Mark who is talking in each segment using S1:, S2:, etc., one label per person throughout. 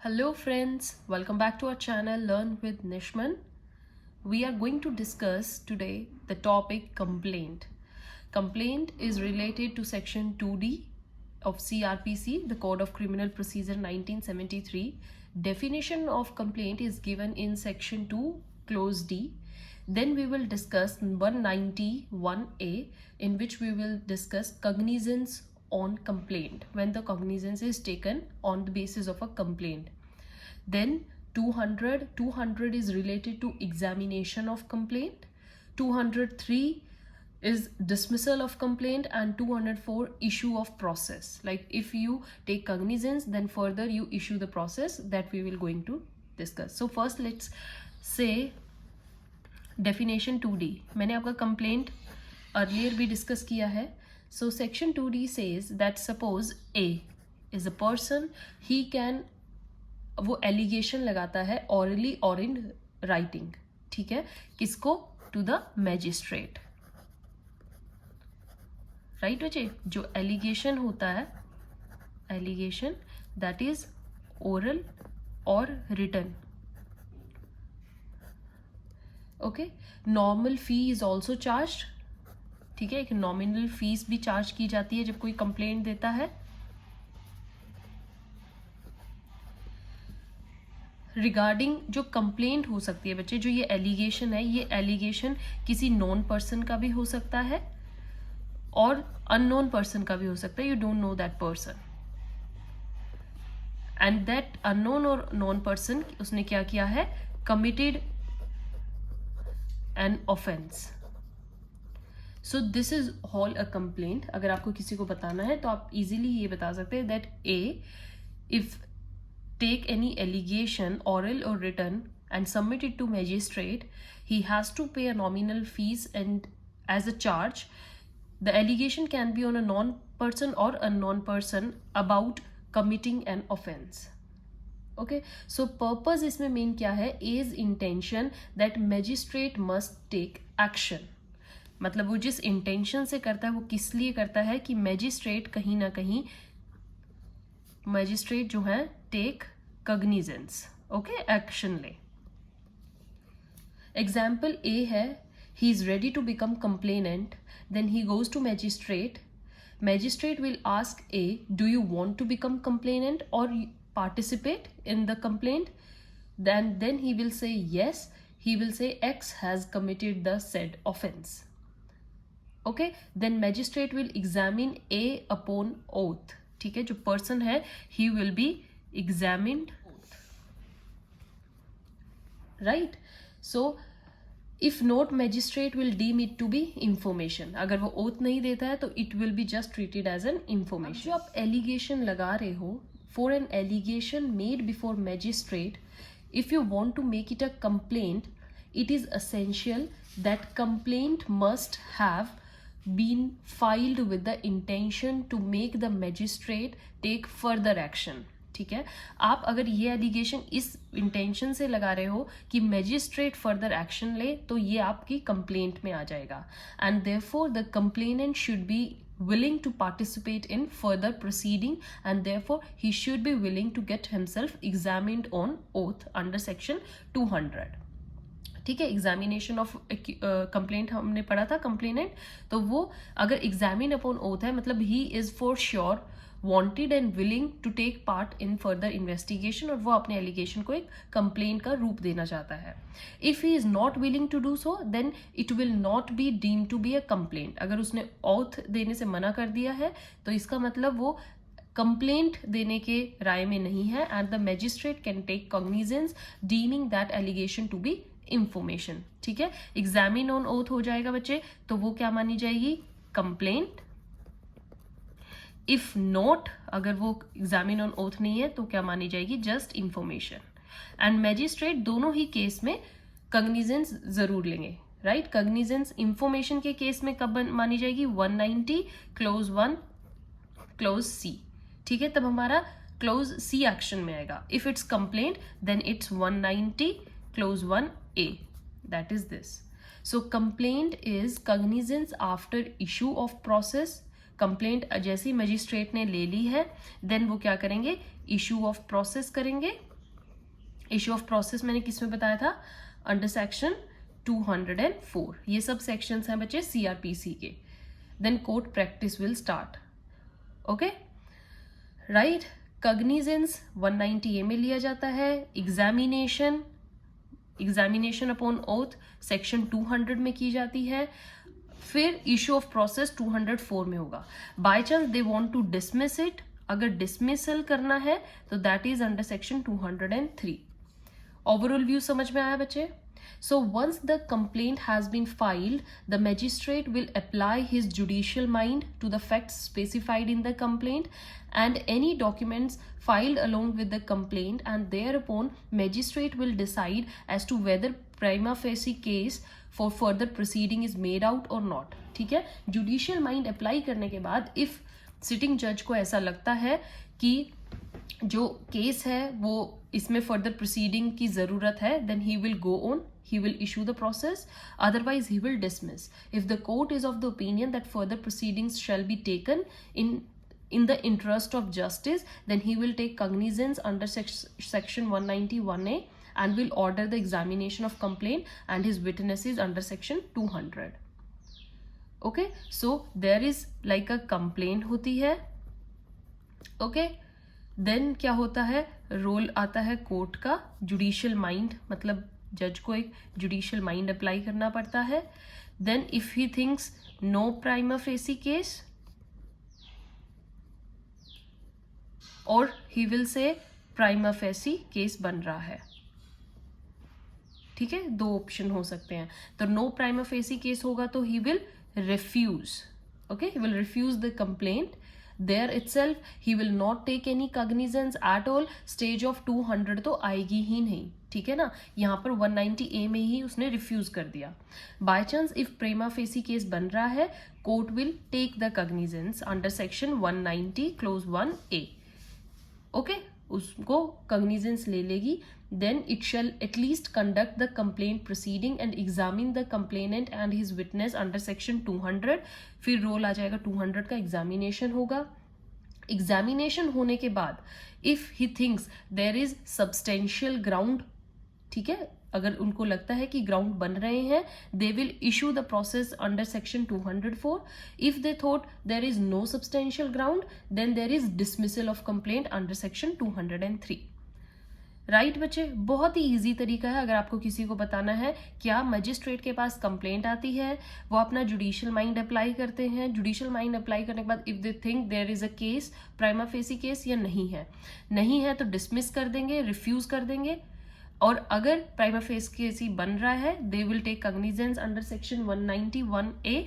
S1: Hello friends, welcome back to our channel Learn with Nishman. We are going to discuss today the topic complaint. Complaint is related to section 2D of CRPC, the Code of Criminal Procedure 1973. Definition of complaint is given in section 2 clause D. Then we will discuss 191A, in which we will discuss cognizance on complaint, when the cognizance is taken on the basis of a complaint. Then 200 is related to examination of complaint, 203 is dismissal of complaint, and 204 issue of process. Like if you take cognizance, then further you issue the process that we will going to discuss. So first let's say definition 2D. मैंने आपका complaint earlier भी discuss किया है. So section 2D says that suppose A is a person, he can, वो allegation लगाता है orally or in writing. ठीक है, किसको? To the magistrate. Right बच्चे, जो allegation होता है, allegation that is oral or written. Okay, normal fee is also charged. ठीक है, एक नॉमिनल फीस भी चार्ज की जाती है जब कोई कंप्लेंट देता है. रिगार्डिंग जो कंप्लेंट हो सकती है बच्चे, जो ये एलिगेशन है, ये एलिगेशन किसी नॉन पर्सन का भी हो सकता है और अननोन पर्सन का भी हो सकता है. You don't know that person, and that unknown और नॉन पर्सन, उसने क्या किया है? Committed an offence. So this is all a complaint. अगर आपको किसी को बताना है तो आप इजीली ये बता सकते हैं that A, if take any allegation oral or written and submit it to magistrate, he has to pay a nominal fees and as a charge. The allegation can be on a non-person or a non-person about committing an offense. Okay, so purpose इसमें main क्या है? is intention that magistrate must take action. मतलब वो जिस intention से करता है वो किस लिए करता है कि magistrate कहीं ना कहीं, magistrate जो है टेक कग्निजेंस. ओके, एक्शन ले. एग्जाम्पल ए है, he is ready to become complainant, then he goes to magistrate. Magistrate will ask A, do you want to become complainant or participate in the complaint? then he will say yes. He will say X has committed the said offense. Okay, then magistrate will examine A upon oath. ठीक है, जो person है he will be examined. Right? So if not, magistrate will deem it to be information. अगर वो oath नहीं देता है तो it will be just treated as an information. जो आप allegation लगा रहे हो, for an allegation made before magistrate, if you want to make it a complaint, it is essential that complaint must have been filed with the intention to make the magistrate take further action. ठीक है, आप अगर ये allegation इस intention से लगा रहे हो कि मैजिस्ट्रेट फर्दर एक्शन ले, तो ये आपकी कंप्लेंट में आ जाएगा. And therefore the complainant should be willing to participate in further proceeding, and therefore he should be willing to get himself examined on oath under section 200. ठीक है, एग्जामिनेशन ऑफ कंप्लेंट हमने पढ़ा था, कंप्लेनेंट. तो वो अगर एग्जामिन अपॉन ओथ है, मतलब he is for sure wanted and willing to take part in further investigation, और वो अपने एलिगेशन को एक कंप्लेंट का रूप देना चाहता है. If he is not willing to do so, then it will not be deem to be a complaint. अगर उसने ऑथ देने से मना कर दिया है तो इसका मतलब वो कंप्लेंट देने के राय में नहीं है, and the magistrate can take cognizance deeming that allegation to be information. ठीक है, एग्जामिन ऑन ओथ हो जाएगा बच्चे, तो वो क्या मानी जाएगी? कंप्लेंट. इफ नॉट, अगर वो एग्जामिन ऑन ओथ नहीं है तो क्या मानी जाएगी? Just information. एंड मैजिस्ट्रेट दोनों ही केस में कग्निजेंस जरूर लेंगे. राइट, कग्निजेंस इंफॉर्मेशन के केस में कब मानी जाएगी? 190 क्लोज 1 क्लोज सी. ठीक है, तब हमारा क्लोज सी एक्शन में आएगा. If it's complaint then it's 190 clause 1 A. That is this. So complaint is cognizance after issue of process. Complaint जैसी मजिस्ट्रेट ने ले ली है, देन वो क्या करेंगे? इशू ऑफ प्रोसेस करेंगे. इश्यू ऑफ प्रोसेस मैंने किस में बताया था, अंडर सेक्शन 204. ये सब सेक्शंस हैं बच्चे सीआरपीसी के. Then court practice will start. Okay right. Cognizance 190A में लिया जाता है. एग्जामिनेशन अपॉन ओथ सेक्शन 200 में की जाती है. फिर इश्यू ऑफ प्रोसेस 204 में होगा. By chance they want to dismiss it, अगर डिसमिसल करना है तो that is under section 203. Overall view समझ में आया बच्चे? So once the complaint has been filed, the magistrate will apply his judicial mind to the facts specified in the complaint and any documents filed along with the complaint, and thereupon magistrate will decide as to whether prima facie case for further proceeding is made out or not. ठीक है, judicial mind apply करने के बाद if sitting judge को ऐसा लगता है कि जो केस है वो इसमें फर्दर प्रोसीडिंग की जरूरत है, then he will go on, he will issue the process, otherwise he will dismiss. If the court is of the opinion that further proceedings shall be taken in the interest of justice, then he will take cognizance under section 191A and will order the examination of complaint and his witnesses under section 200. Okay, so there is like a complaint होती है. Okay, then क्या होता है, role आता है court का, judicial mind, मतलब जज को एक जुडिशियल माइंड अप्लाई करना पड़ता है. Then if he thinks no prima facie case, or he will say prima facie case बन रहा है. ठीक है, दो ऑप्शन हो सकते हैं. तो नो प्राइमा फेसी केस होगा तो he will refuse. Okay, he will refuse the complaint. There itself he will not take any cognizance at all. Stage of 200 तो आएगी ही नहीं. ठीक है ना, यहाँ पर 190A में ही उसने रिफ्यूज कर दिया. By chance if prima facie case बन रहा है, court will take the cognizance under section 190 clause 1A. Okay, उसको कॉग्निजेंस ले लेगी. then it shall at least conduct the complaint proceeding and examine the complainant and his witness under section 200. फिर role आ जाएगा 200 का, examination होगा. Examination होने के बाद if he thinks there is substantial ground, ठीक है, अगर उनको लगता है कि ग्राउंड बन रहे हैं, they will issue the process under section 204. If they thought there is no substantial ground, then there is dismissal of complaint under section 203. Right बच्चे, बहुत ही इजी तरीका है. अगर आपको किसी को बताना है क्या मजिस्ट्रेट के पास कंप्लेंट आती है, वो अपना जुडिशियल माइंड अप्लाई करते हैं. जुडिशियल माइंड अप्लाई करने के बाद if they think there is a case, prima facie case या नहीं है तो डिसमिस कर देंगे, रिफ्यूज कर देंगे. और अगर प्राइमा फेस केस ही बन रहा है, they will take cognizance under section 191A.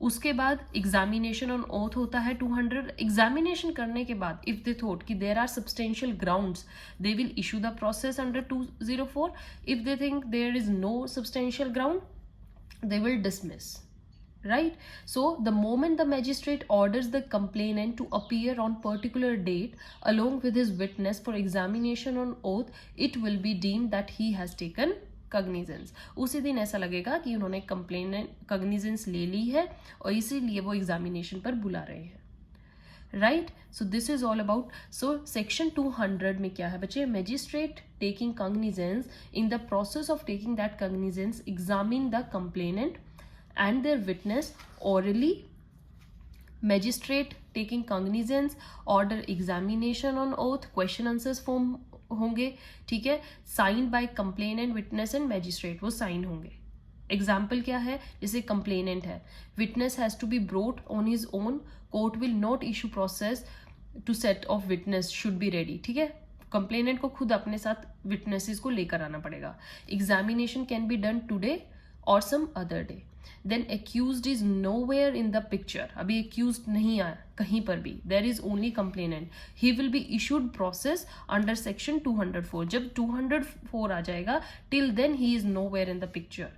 S1: उसके बाद एग्जामिनेशन ऑन ओथ होता है 200. एग्जामिनेशन करने के बाद इफ दे थॉट कि there are substantial grounds, they will issue the process under 204. If they think there is no substantial ground, they will dismiss. Right? So the moment the magistrate orders the complainant to appear on particular date along with his witness for examination on oath, it will be deemed that he has taken cognizance. उसी दिन ऐसा लगेगा कि उन्होंने complainant cognizance ले ली है और इसीलिए वो एग्जामिनेशन पर बुला रहे हैं. Right, so this is all about. So section 200 में क्या है बच्चे, magistrate taking cognizance. In the process of taking that cognizance, examine the complainant and their witness orally. Magistrate taking cognizance, order examination on oath, question answers form होंगे, ठीक है, signed by complainant, witness and magistrate, वो sign होंगे. Example क्या है, जैसे complainant है, witness has to be brought on his own, court will not issue process to set of witness should be ready. ठीक है, कंप्लेनेंट को खुद अपने साथ विटनेसेस को लेकर आना पड़ेगा. Examination can be done today or some other day. Then accused is nowhere in the picture. अभी accused नहीं आया कहीं पर भी. There is only complainant. He will be issued process under section 204. जब 204 आ जाएगा, till then he is nowhere in the picture.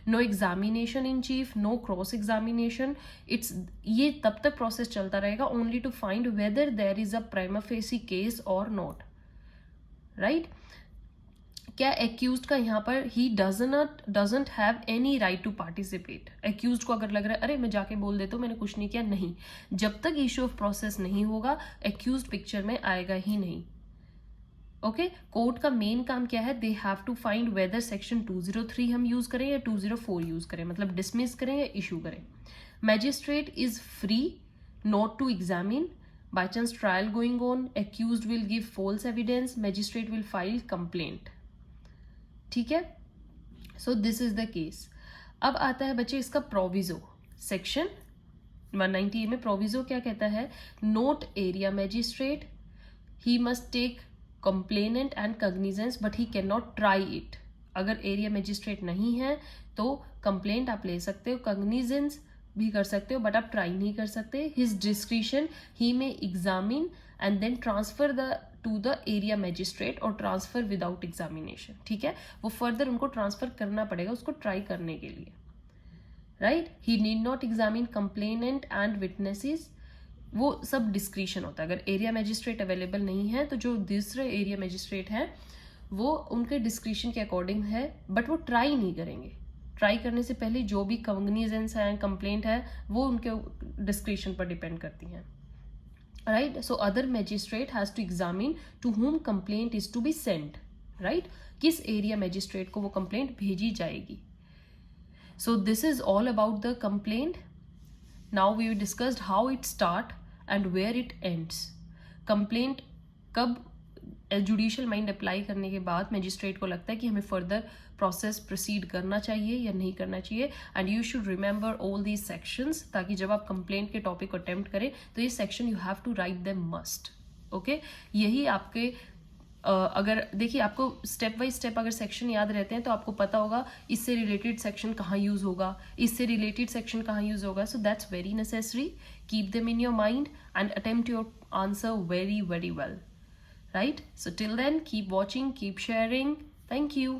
S1: No examination in chief, no cross examination. It's ये तब तक process चलता रहेगा only to find whether there is a prima facie case or not. Right? क्या accused का यहाँ पर he doesn't have any right to participate. Accused को अगर लग रहा है अरे मैं जाके बोल देता हूँ मैंने कुछ नहीं किया, नहीं, जब तक इशू ऑफ प्रोसेस नहीं होगा एक्यूज्ड पिक्चर में आएगा ही नहीं. ओके कोर्ट का मेन काम क्या है, they have to find whether section 203 हम यूज करें या 204 यूज करें, मतलब डिसमिस करें या इशू करें. Magistrate is free not to examine. By chance trial going on, accused will give false evidence, magistrate will file complaint. ठीक है, so this is the case. अब आता है बच्चे इसका प्रोविजो. सेक्शन 190 में प्रोविजो क्या कहता है, note area magistrate, he must take complainant and cognizance but he can not try it. अगर एरिया मैजिस्ट्रेट नहीं है तो कंप्लेंट आप ले सकते हो, कग्निजेंस भी कर सकते हो, बट आप ट्राई नहीं कर सकते. His discretion he may examine and then transfer the to the area magistrate और ट्रांसफर विदाउट एग्जामिनेशन. ठीक है, वो फर्दर उनको ट्रांसफर करना पड़ेगा उसको ट्राई करने के लिए. Right, he need not examine complainant and witnesses. वो सब डिस्क्रिशन होता है. अगर एरिया मैजिस्ट्रेट अवेलेबल नहीं है तो जो दूसरे एरिया मैजिस्ट्रेट हैं वो उनके डिस्क्रिशन के अकॉर्डिंग है, बट वो ट्राई नहीं करेंगे. ट्राई करने से पहले जो भी कॉग्निजेंस है, कंप्लेंट है, वो उनके डिस्क्रिशन पर डिपेंड करती हैं. Right, so other magistrate has to examine to whom complaint is to be sent. Right, किस एरिया मैजिस्ट्रेट को वो कंप्लेंट भेजी जाएगी. So this is all about the complaint. Now we discussed how it start and where it ends. Complaint कब judicial mind apply करने के बाद magistrate को लगता है कि हमें फर्दर प्रोसेस प्रोसीड करना चाहिए या नहीं करना चाहिए. And you should remember all these sections, ताकि जब आप कंप्लेंट के टॉपिक को अटेम्प्ट करें तो ये section you have to write them must. Okay, यही आपके अगर देखिए आपको स्टेप बाय स्टेप अगर सेक्शन याद रहते हैं तो आपको पता होगा इससे रिलेटेड सेक्शन कहाँ यूज होगा, इससे रिलेटेड सेक्शन कहाँ यूज होगा. So that's very necessary. Keep them in your mind and attempt your answer very very well. Right? So till then, keep watching, keep sharing. Thank you.